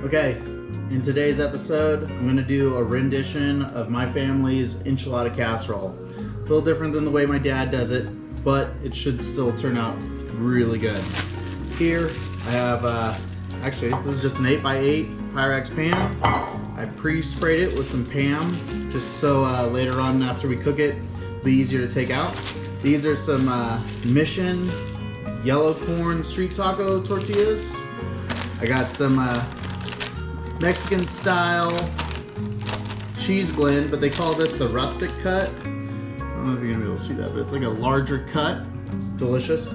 Okay, in today's episode, I'm going to do a rendition of my family's enchilada casserole. A little different than the way my dad does it, but it should still turn out really good. Here, I have, actually, this is just an 8x8 Pyrex pan. I pre-sprayed it with some Pam, just so later on after we cook it, it'll be easier to take out. These are some Mission yellow corn street taco tortillas. I got some Mexican style cheese blend, but they call this the rustic cut. I don't know if you're gonna be able to see that, but it's like a larger cut. It's delicious.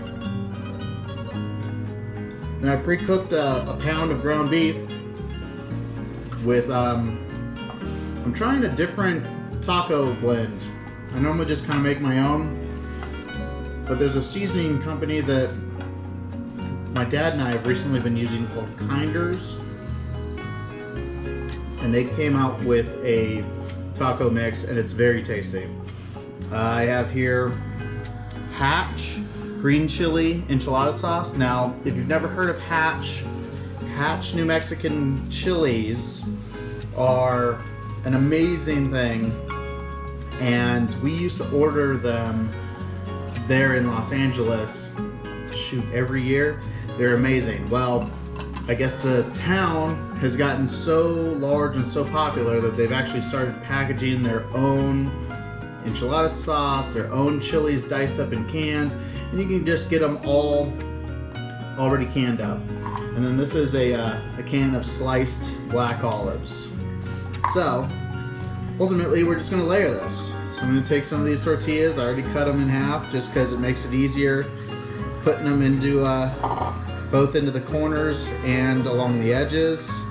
And I pre-cooked a pound of ground beef with, I'm trying a different taco blend. I normally just kind of make my own, but there's a seasoning company that my dad and I have recently been using called Kinders, and they came out with a taco mix, and it's very tasty. I have here Hatch green chili enchilada sauce. Now, if you've never heard of Hatch New Mexican chilies are an amazing thing, and we used to order them there in Los Angeles, shoot, every year. They're amazing. Well, I guess the town has gotten so large and so popular that they've actually started packaging their own enchilada sauce, their own chilies diced up in cans, and you can just get them all already canned up. And then this is a can of sliced black olives. So ultimately we're just going to layer this. So I'm going to take some of these tortillas. I already cut them in half just because it makes it easier putting them into both into the corners and along the edges.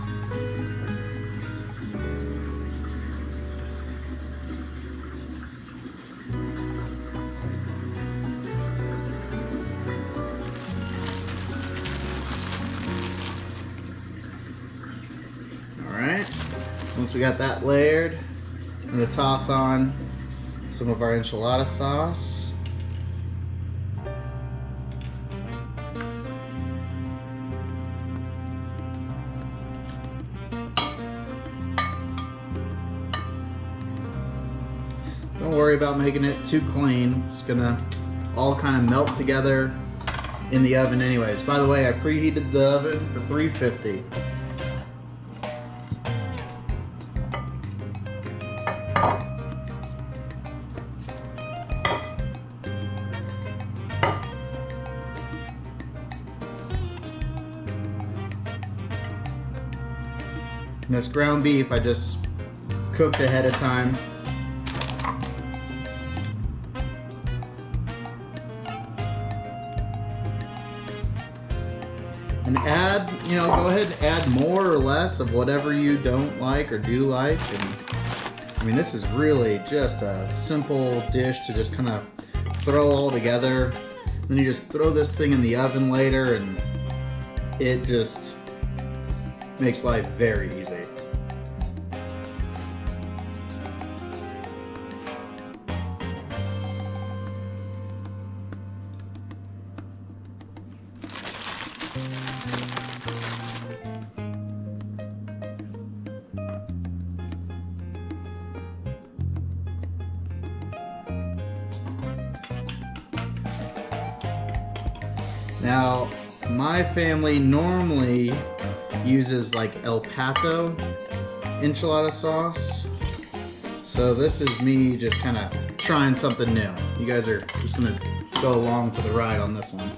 Alright, once we got that layered, I'm going to toss on some of our enchilada sauce. Don't worry about making it too clean. It's gonna all kind of melt together in the oven anyways. By the way, I preheated the oven for 350. And this ground beef I just cooked ahead of time. And add, go ahead and add more or less of whatever you don't like or do like. And I mean, this is really just a simple dish to just kind of throw all together. Then you just throw this thing in the oven later, and it just makes life very easy. Now, my family normally uses like El Pato enchilada sauce. So this is me just kind of trying something new. You guys are just gonna go along for the ride on this one.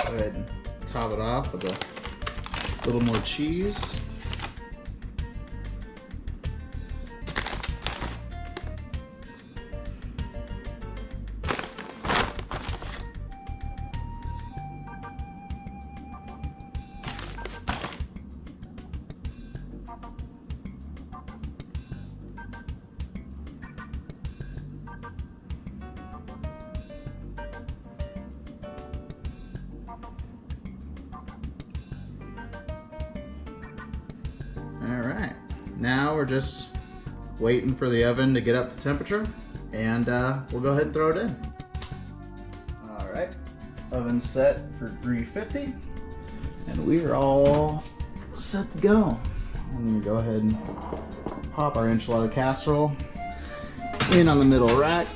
Go ahead and top it off with a little more cheese. Alright, now we're just waiting for the oven to get up to temperature, and we'll go ahead and throw it in. Alright, oven set for 350, and we are all set to go. I'm going to go ahead and pop our enchilada casserole in on the middle rack.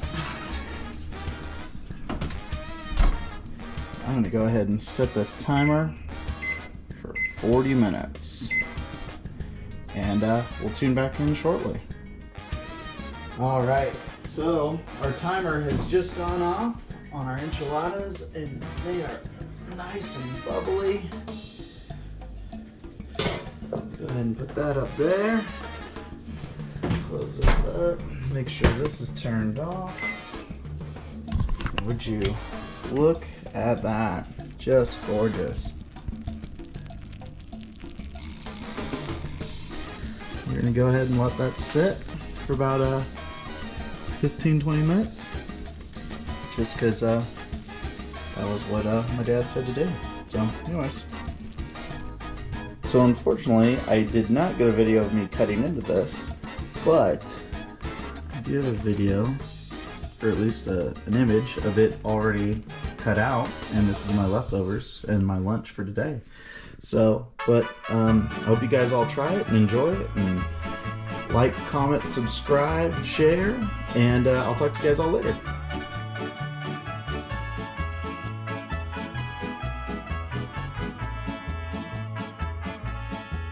I'm going to go ahead and set this timer for 40 minutes. And we'll tune back in shortly. All right, so our timer has just gone off on our enchiladas, and they are nice and bubbly. Go ahead and put that up there. Close this up. Make sure this is turned off. Would you look at that? Just gorgeous. We're gonna go ahead and let that sit for about 15-20 minutes, just because that was what my dad said to do. So anyways, so unfortunately I did not get a video of me cutting into this, but I do have a video, or at least an image of it already cut out, and this is my leftovers and my lunch for today. So, but I hope you guys all try it and enjoy it, and like, comment, subscribe, share, and I'll talk to you guys all later.